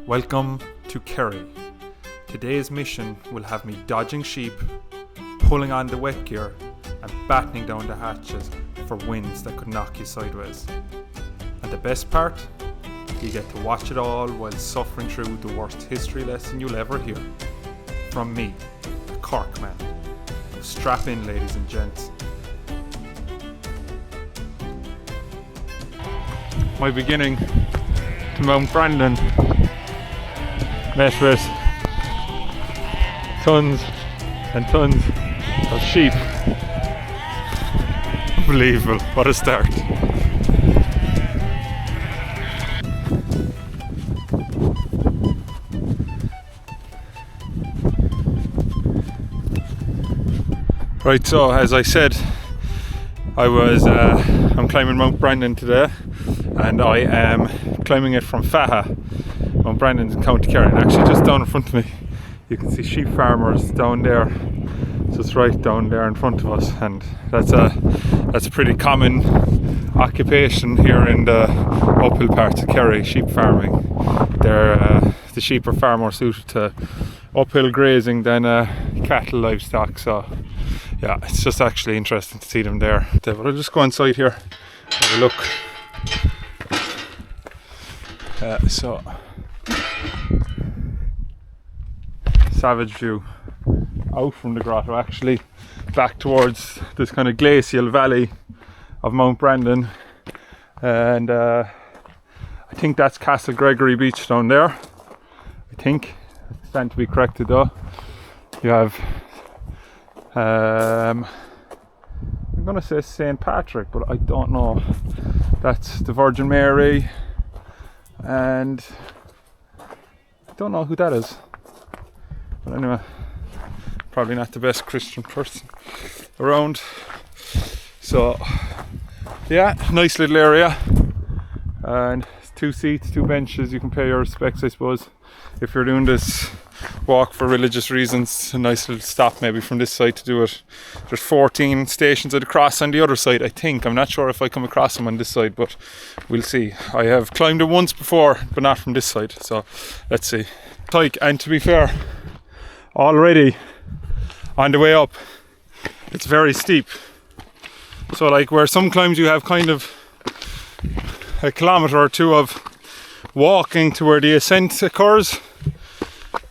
Welcome to Kerry. Today's mission will have me dodging sheep, pulling on the wet gear and battening down the hatches for winds that could knock you sideways. And the best part? You get to watch it all while suffering through the worst history lesson you'll ever hear. From me, the Cork man. Strap in, ladies and gents. My beginning to Mount Brandon met with tons and tons of sheep. Unbelievable, what a start. Right, so as I said, I'm climbing Mount Brandon today, and I am climbing it from Faha. Mount Brandon's in County Kerry, and actually just down in front of me you can see sheep farmers down there, just right down there in front of us, and that's a pretty common occupation here in the uphill parts of Kerry, sheep farming. The sheep are far more suited to uphill grazing than cattle livestock, so yeah, it's just actually interesting to see them there. But I'll just go inside here, have a look. So savage view out from the grotto, actually back towards this kind of glacial valley of Mount Brandon, and I think that's Castle Gregory Beach down there. I think I stand to be corrected though. You have I'm gonna say St. Patrick, but I don't know. That's the Virgin Mary, and I don't know who that is. But anyway, probably not the best Christian person around. So yeah, nice little area, and 2 seats, 2 benches. You can pay your respects, I suppose, if you're doing this walk for religious reasons. A nice little stop maybe from this side to do it. There's 14 stations at the cross on the other side, I think. I'm not sure if I come across them on this side, but we'll see. I have climbed it once before, but not from this side, so let's see. And to be fair, already on the way up it's very steep. So like where some climbs you have kind of a kilometre or two of walking to where the ascent occurs,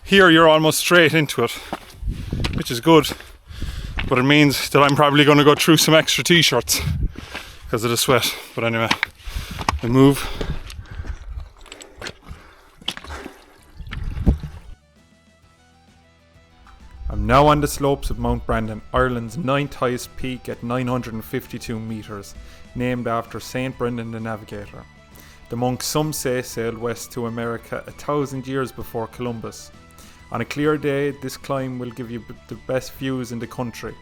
here you're almost straight into it, which is good, but it means that I'm probably going to go through some extra t-shirts because of the sweat. But anyway, I move. I'm now on the slopes of Mount Brandon, Ireland's 9th highest peak at 952 metres, named after St. Brendan the Navigator. The monk, some say, sailed west to America 1,000 years before Columbus. On a clear day, this climb will give you the best views in the country.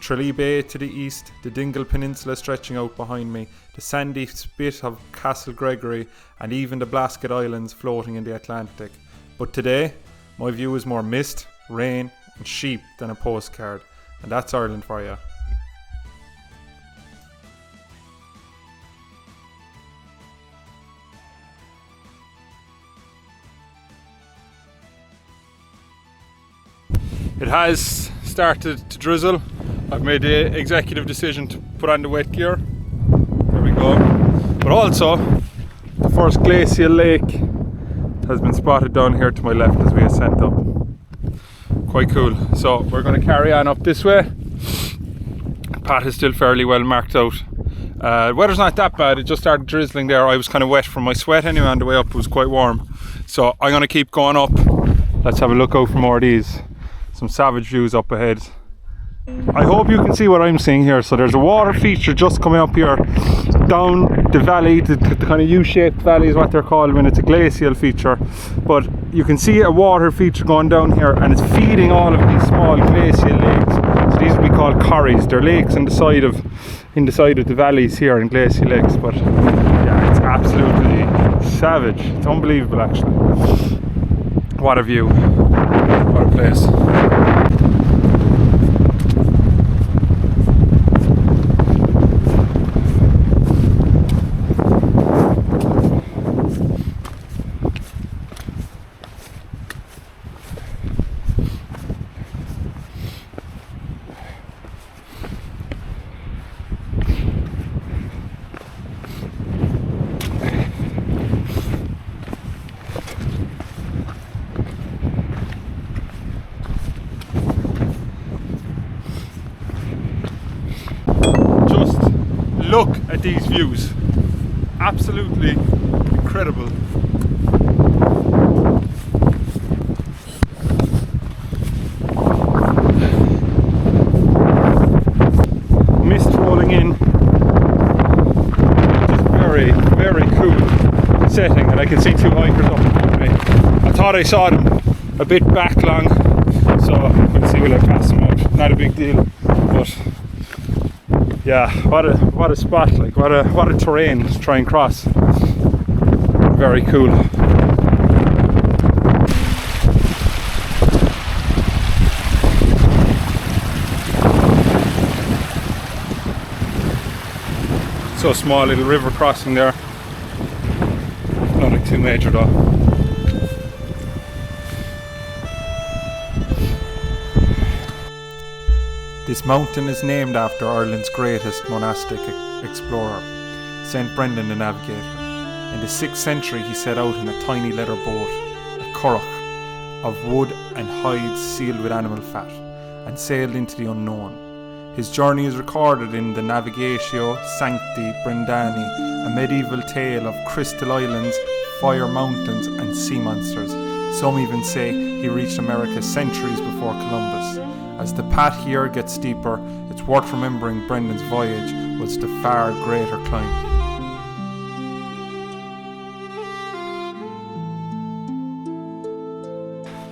Tralee Bay to the east, the Dingle Peninsula stretching out behind me, the sandy spit of Castle Gregory, and even the Blasket Islands floating in the Atlantic. But today, my view is more mist, rain and sheep than a postcard, and that's Ireland for you. It has started to drizzle. I've made the executive decision to put on the wet gear. There we go. But also, the first glacial lake has been spotted down here to my left as we ascend up. Quite cool. So we're going to carry on up this way. The path is still fairly well marked out. The weather's not that bad. It just started drizzling there. I was kind of wet from my sweat anyway on the way up. It was quite warm. So I'm going to keep going up. Let's have a look out for more of these. Some savage views up ahead. I hope you can see what I'm seeing here. So there's a water feature just coming up here down the valley. The kind of U-shaped valley is what they're called when it's a glacial feature. But you can see a water feature going down here, and it's feeding all of these small glacial lakes. So these would be called corries. They're lakes in the side of the valleys here in glacial lakes. But yeah, it's absolutely savage. It's unbelievable actually. What a view. What a place. look at these views. Absolutely incredible. Mist rolling in. Just very, very cool setting, and I can see two hikers up in front of me. I thought I saw them a bit back long, so we'll see will I pass them out. Not a big deal, but yeah, what a spot, like what a terrain to try and cross. Very cool. So small little river crossing there. Nothing too major though. This mountain is named after Ireland's greatest monastic explorer, St. Brendan the Navigator. In the 6th century he set out in a tiny leather boat, a currach, of wood and hides sealed with animal fat, and sailed into the unknown. His journey is recorded in the Navigatio Sancti Brendani, a medieval tale of crystal islands, fire mountains and sea monsters. Some even say he reached America centuries before Columbus. As the path here gets steeper, it's worth remembering Brendan's voyage was the far greater climb.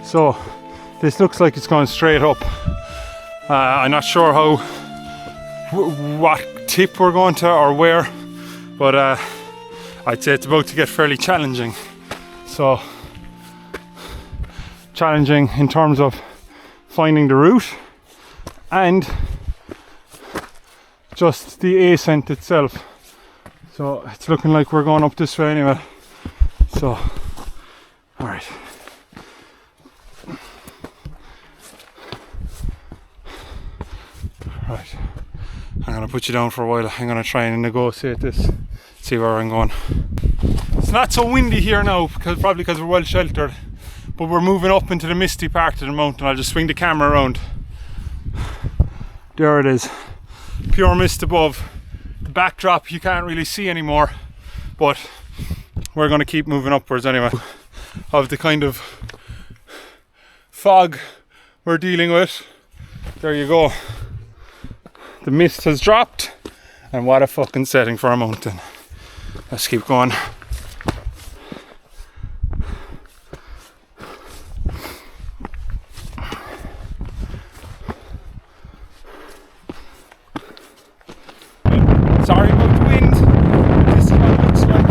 So, this looks like it's going straight up. I'm not sure what tip we're going to or where, but I'd say it's about to get fairly challenging. So, challenging in terms of finding the route and just the ascent itself. So it's looking like we're going up this way anyway. So, alright. Right. I'm gonna put you down for a while. I'm gonna try and negotiate this, see where I'm going. It's not so windy here now, probably because we're well sheltered. But we're moving up into the misty part of the mountain. I'll just swing the camera around. There it is. Pure mist above. The backdrop you can't really see anymore. But we're going to keep moving upwards anyway. Of the kind of fog we're dealing with. There you go. The mist has dropped. And what a fucking setting for a mountain. Let's keep going. Sorry about the wind, this is what it looks like.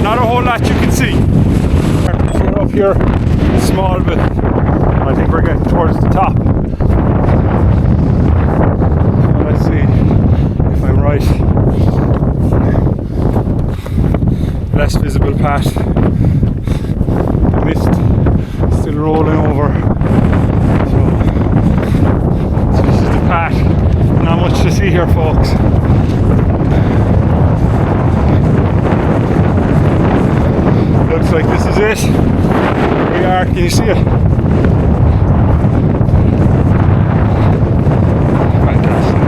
Not a whole lot you can see. We're up here a small bit. I think we're getting towards the top. So let's see if I'm right. Less visible path. The mist still rolling over. So this is the path. Not much to see here, folks. Looks like this is it. Here we are. Can you see it? Fantastic.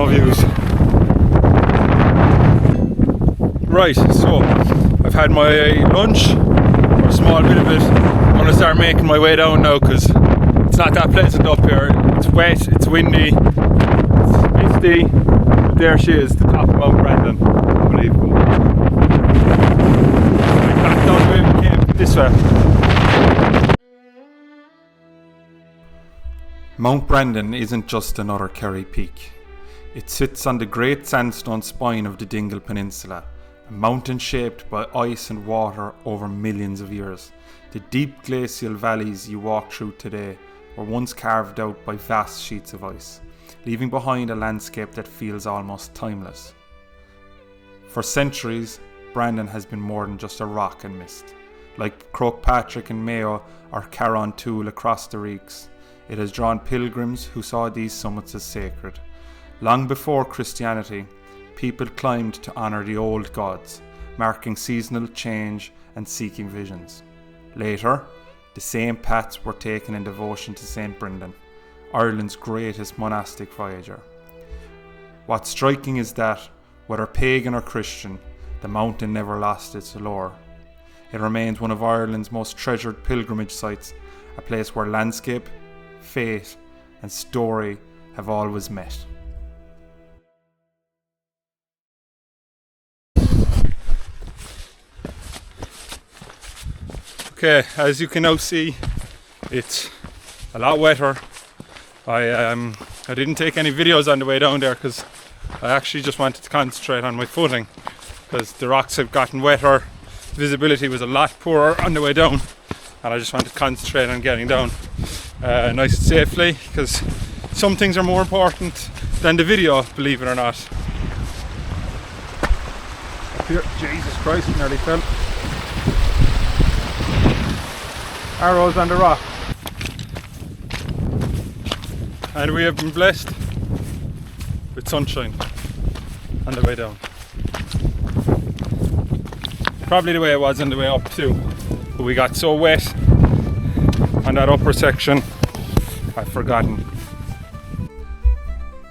Views. Right, so I've had my lunch, or a small bit of it. I'm going to start making my way down now because it's not that pleasant up here. It's wet, it's windy, it's misty. There she is, the top of Mount Brendan. Unbelievable. Back down the way we came, this way. Mount Brendan isn't just another Kerry peak. It sits on the great sandstone spine of the Dingle Peninsula, a mountain shaped by ice and water over millions of years. The deep glacial valleys you walk through today were once carved out by vast sheets of ice, leaving behind a landscape that feels almost timeless. For centuries, Brendan has been more than just a rock and mist. Like Croagh Patrick and Mayo or Carron Tool across the Reeks, It has drawn pilgrims who saw these summits as sacred. Long before Christianity, people climbed to honour the old gods, marking seasonal change and seeking visions. Later, the same paths were taken in devotion to St. Brendan, Ireland's greatest monastic voyager. What's striking is that, whether pagan or Christian, the mountain never lost its allure. It remains one of Ireland's most treasured pilgrimage sites, a place where landscape, faith and story have always met. Okay, as you can now see, it's a lot wetter. I didn't take any videos on the way down there because I actually just wanted to concentrate on my footing, because the rocks have gotten wetter, visibility was a lot poorer on the way down, and I just wanted to concentrate on getting down nice and safely, because some things are more important than the video, believe it or not. Up here, Jesus Christ, nearly fell. Arrows on the rock. And we have been blessed with sunshine on the way down. Probably the way it was on the way up too, but we got so wet on that upper section, I've forgotten.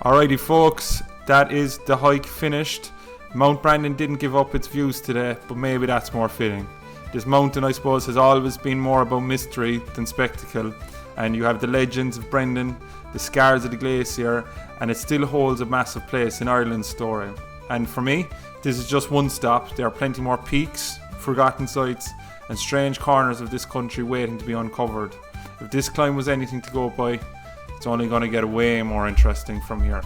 Alrighty folks, that is the hike finished. Mount Brandon didn't give up its views today, but maybe that's more fitting. This mountain, I suppose, has always been more about mystery than spectacle, and you have the legends of Brendan, the scars of the glacier, and it still holds a massive place in Ireland's story. And for me, this is just one stop. There are plenty more peaks, forgotten sites, and strange corners of this country waiting to be uncovered. If this climb was anything to go by, it's only going to get way more interesting from here.